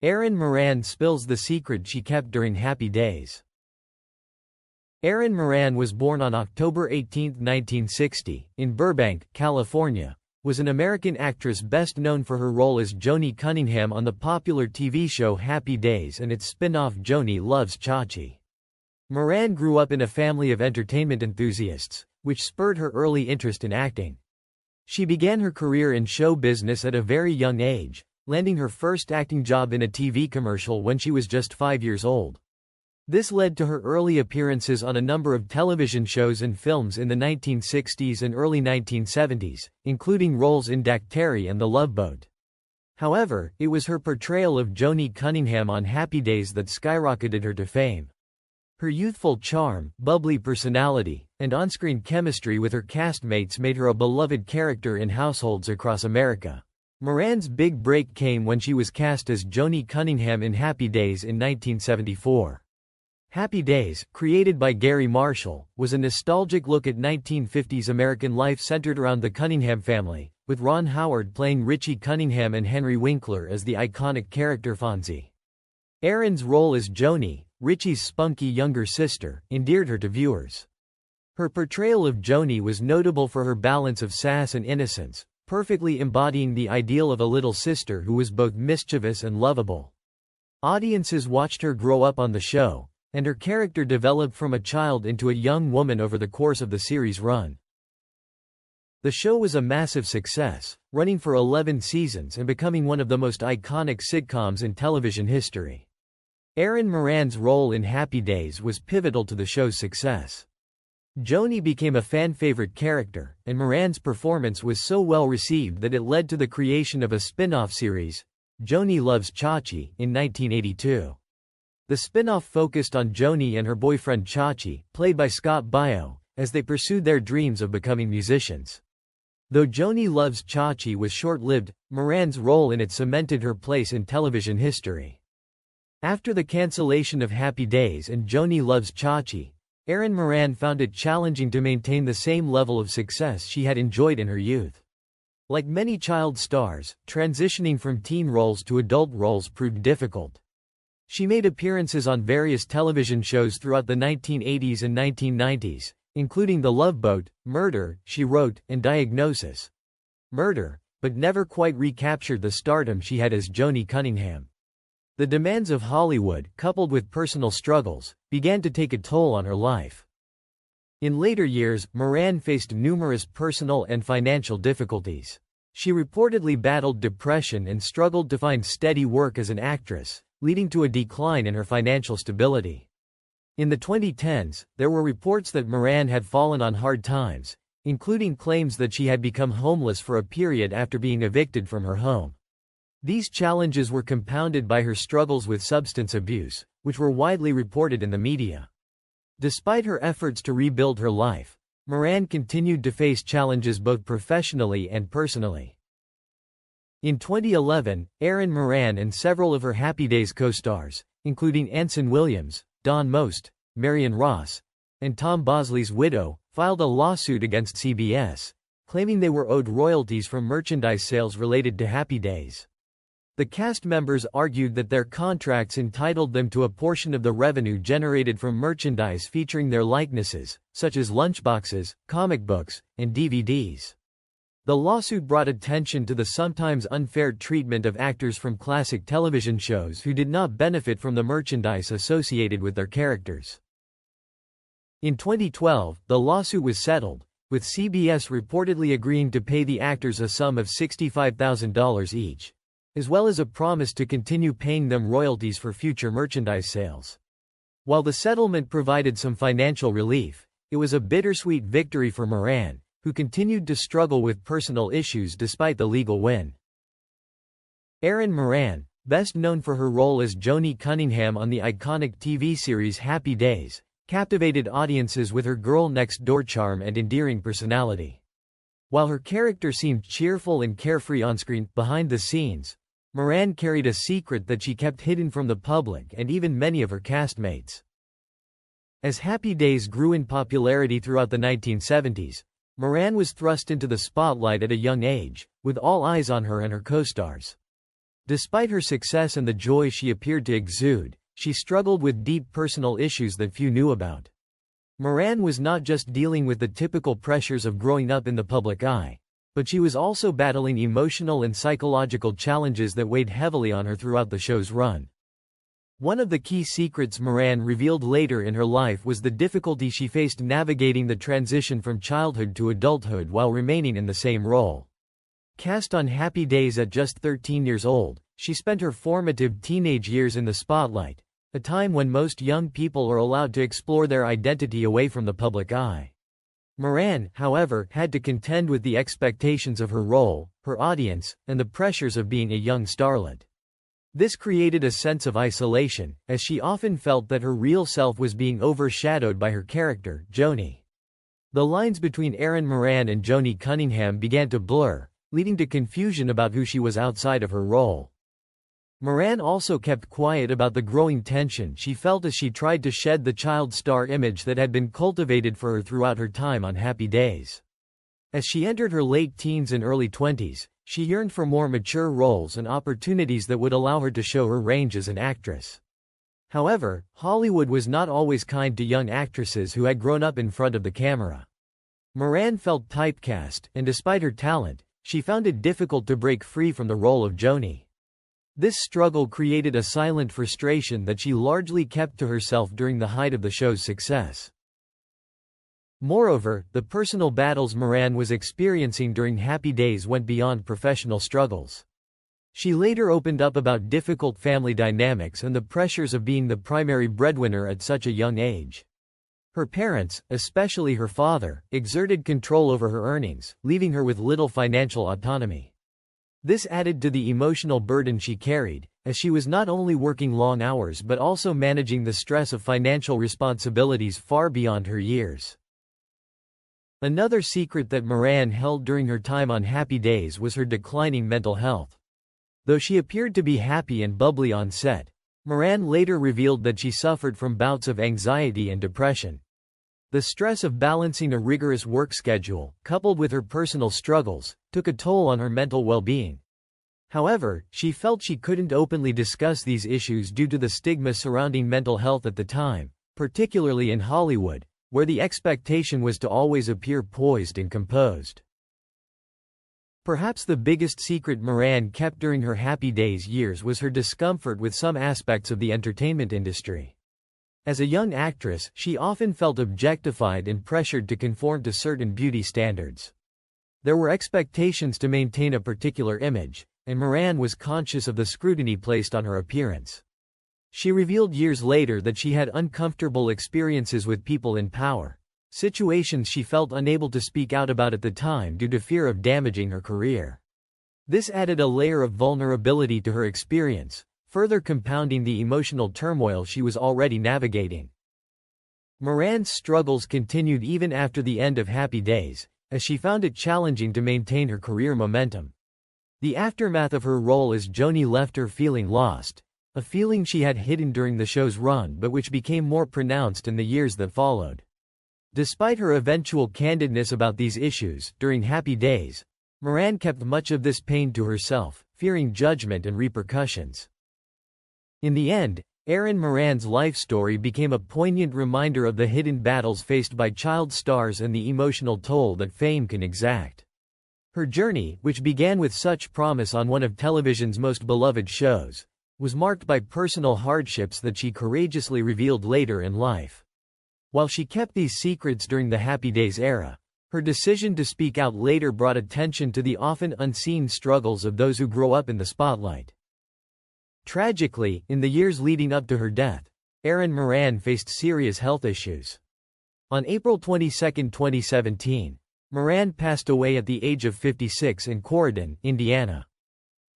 Erin Moran spills the secret she kept during Happy Days. Erin Moran was born on October 18, 1960, in Burbank, California, was an American actress best known for her role as Joni Cunningham on the popular TV show Happy Days and its spin-off Joni Loves Chachi. Moran grew up in a family of entertainment enthusiasts, which spurred her early interest in acting. She began her career in show business at a very young age, landing her first acting job in a TV commercial when she was just 5 years old. This led to her early appearances on a number of television shows and films in the 1960s and early 1970s, including roles in Dactari and The Love Boat. However, it was her portrayal of Joni Cunningham on Happy Days that skyrocketed her to fame. Her youthful charm, bubbly personality, and on-screen chemistry with her castmates made her a beloved character in households across America. Moran's big break came when she was cast as Joni Cunningham in Happy Days in 1974. Happy Days, created by Gary Marshall, was a nostalgic look at 1950s American life centered around the Cunningham family, with Ron Howard playing Richie Cunningham and Henry Winkler as the iconic character Fonzie. Erin's role as Joni, Richie's spunky younger sister, endeared her to viewers. Her portrayal of Joni was notable for her balance of sass and innocence, perfectly embodying the ideal of a little sister who was both mischievous and lovable. Audiences watched her grow up on the show, and her character developed from a child into a young woman over the course of the series' run. The show was a massive success, running for 11 seasons and becoming one of the most iconic sitcoms in television history. Erin Moran's role in Happy Days was pivotal to the show's success. Joni became a fan-favorite character, and Moran's performance was so well received that it led to the creation of a spin-off series, Joni Loves Chachi, in 1982. The spin-off focused on Joni and her boyfriend Chachi, played by Scott Baio, as they pursued their dreams of becoming musicians. Though Joni Loves Chachi was short-lived, Moran's role in it cemented her place in television history. After the cancellation of Happy Days and Joni Loves Chachi, Erin Moran found it challenging to maintain the same level of success she had enjoyed in her youth. Like many child stars, transitioning from teen roles to adult roles proved difficult. She made appearances on various television shows throughout the 1980s and 1990s, including The Love Boat, Murder, She Wrote, and Diagnosis. Murder, but never quite recaptured the stardom she had as Joni Cunningham. The demands of Hollywood, coupled with personal struggles, began to take a toll on her life. In later years, Moran faced numerous personal and financial difficulties. She reportedly battled depression and struggled to find steady work as an actress, leading to a decline in her financial stability. In the 2010s, there were reports that Moran had fallen on hard times, including claims that she had become homeless for a period after being evicted from her home. These challenges were compounded by her struggles with substance abuse, which were widely reported in the media. Despite her efforts to rebuild her life, Moran continued to face challenges both professionally and personally. In 2011, Erin Moran and several of her Happy Days co-stars, including Anson Williams, Don Most, Marion Ross, and Tom Bosley's widow, filed a lawsuit against CBS, claiming they were owed royalties from merchandise sales related to Happy Days. The cast members argued that their contracts entitled them to a portion of the revenue generated from merchandise featuring their likenesses, such as lunchboxes, comic books, and DVDs. The lawsuit brought attention to the sometimes unfair treatment of actors from classic television shows who did not benefit from the merchandise associated with their characters. In 2012, the lawsuit was settled, with CBS reportedly agreeing to pay the actors a sum of $65,000 each, as well as a promise to continue paying them royalties for future merchandise sales. While the settlement provided some financial relief, it was a bittersweet victory for Moran, who continued to struggle with personal issues despite the legal win. Erin Moran, best known for her role as Joni Cunningham on the iconic TV series Happy Days, captivated audiences with her girl-next-door charm and endearing personality. While her character seemed cheerful and carefree on-screen, behind the scenes, Moran carried a secret that she kept hidden from the public and even many of her castmates. As Happy Days grew in popularity throughout the 1970s, Moran was thrust into the spotlight at a young age, with all eyes on her and her co-stars. Despite her success and the joy she appeared to exude, she struggled with deep personal issues that few knew about. Moran was not just dealing with the typical pressures of growing up in the public eye, but she was also battling emotional and psychological challenges that weighed heavily on her throughout the show's run. One of the key secrets Moran revealed later in her life was the difficulty she faced navigating the transition from childhood to adulthood while remaining in the same role. Cast on Happy Days at just 13 years old, she spent her formative teenage years in the spotlight, a time when most young people are allowed to explore their identity away from the public eye. Moran, however, had to contend with the expectations of her role, her audience, and the pressures of being a young starlet. This created a sense of isolation, as she often felt that her real self was being overshadowed by her character, Joni. The lines between Erin Moran and Joni Cunningham began to blur, leading to confusion about who she was outside of her role. Moran also kept quiet about the growing tension she felt as she tried to shed the child star image that had been cultivated for her throughout her time on Happy Days. As she entered her late teens and early 20s, she yearned for more mature roles and opportunities that would allow her to show her range as an actress. However, Hollywood was not always kind to young actresses who had grown up in front of the camera. Moran felt typecast, and despite her talent, she found it difficult to break free from the role of Joni. This struggle created a silent frustration that she largely kept to herself during the height of the show's success. Moreover, the personal battles Moran was experiencing during Happy Days went beyond professional struggles. She later opened up about difficult family dynamics and the pressures of being the primary breadwinner at such a young age. Her parents, especially her father, exerted control over her earnings, leaving her with little financial autonomy. This added to the emotional burden she carried, as she was not only working long hours but also managing the stress of financial responsibilities far beyond her years. Another secret that Moran held during her time on Happy Days was her declining mental health. Though she appeared to be happy and bubbly on set, Moran later revealed that she suffered from bouts of anxiety and depression. The stress of balancing a rigorous work schedule, coupled with her personal struggles, took a toll on her mental well-being. However, she felt she couldn't openly discuss these issues due to the stigma surrounding mental health at the time, particularly in Hollywood, where the expectation was to always appear poised and composed. Perhaps the biggest secret Moran kept during her Happy Days years was her discomfort with some aspects of the entertainment industry. As a young actress, she often felt objectified and pressured to conform to certain beauty standards. There were expectations to maintain a particular image, and Moran was conscious of the scrutiny placed on her appearance. She revealed years later that she had uncomfortable experiences with people in power, situations she felt unable to speak out about at the time due to fear of damaging her career. This added a layer of vulnerability to her experience, further compounding the emotional turmoil she was already navigating. Moran's struggles continued even after the end of Happy Days, as she found it challenging to maintain her career momentum. The aftermath of her role as Joni left her feeling lost, a feeling she had hidden during the show's run but which became more pronounced in the years that followed. Despite her eventual candidness about these issues, during Happy Days, Moran kept much of this pain to herself, fearing judgment and repercussions. In the end, Erin Moran's life story became a poignant reminder of the hidden battles faced by child stars and the emotional toll that fame can exact. Her journey, which began with such promise on one of television's most beloved shows, was marked by personal hardships that she courageously revealed later in life. While she kept these secrets during the Happy Days era, her decision to speak out later brought attention to the often unseen struggles of those who grow up in the spotlight. Tragically, in the years leading up to her death, Erin Moran faced serious health issues. On April 22, 2017, Moran passed away at the age of 56 in Corydon, Indiana.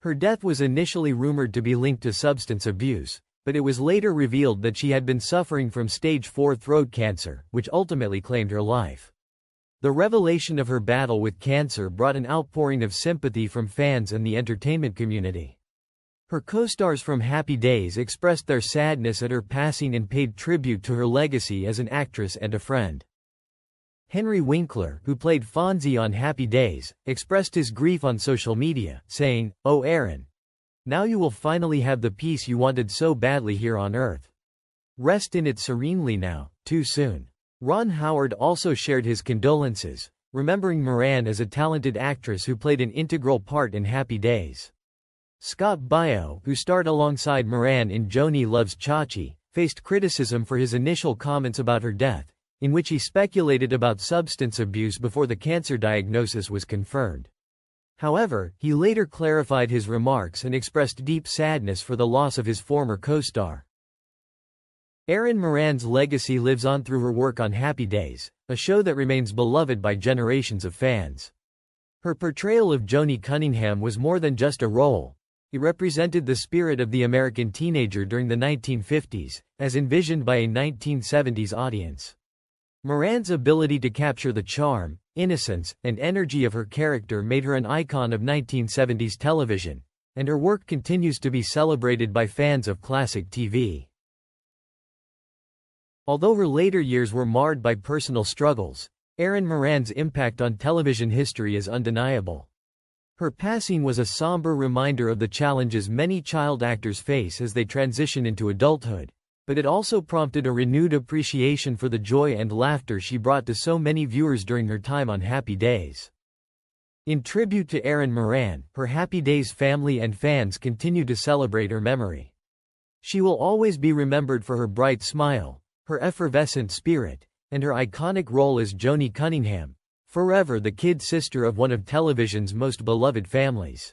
Her death was initially rumored to be linked to substance abuse, but it was later revealed that she had been suffering from stage 4 throat cancer, which ultimately claimed her life. The revelation of her battle with cancer brought an outpouring of sympathy from fans and the entertainment community. Her co-stars from Happy Days expressed their sadness at her passing and paid tribute to her legacy as an actress and a friend. Henry Winkler, who played Fonzie on Happy Days, expressed his grief on social media, saying, "Oh Erin. Now you will finally have the peace you wanted so badly here on Earth. Rest in it serenely now, too soon. Ron Howard also shared his condolences, remembering Moran as a talented actress who played an integral part in Happy Days. Scott Baio, who starred alongside Moran in Joni Loves Chachi, faced criticism for his initial comments about her death, in which he speculated about substance abuse before the cancer diagnosis was confirmed. However, he later clarified his remarks and expressed deep sadness for the loss of his former co-star. Erin Moran's legacy lives on through her work on Happy Days, a show that remains beloved by generations of fans. Her portrayal of Joni Cunningham was more than just a role. It represented the spirit of the American teenager during the 1950s, as envisioned by a 1970s audience. Moran's ability to capture the charm, innocence, and energy of her character made her an icon of 1970s television, and her work continues to be celebrated by fans of classic TV. Although her later years were marred by personal struggles, Erin Moran's impact on television history is undeniable. Her passing was a somber reminder of the challenges many child actors face as they transition into adulthood, but it also prompted a renewed appreciation for the joy and laughter she brought to so many viewers during her time on Happy Days. In tribute to Erin Moran, her Happy Days family and fans continue to celebrate her memory. She will always be remembered for her bright smile, her effervescent spirit, and her iconic role as Joni Cunningham, forever the kid sister of one of television's most beloved families.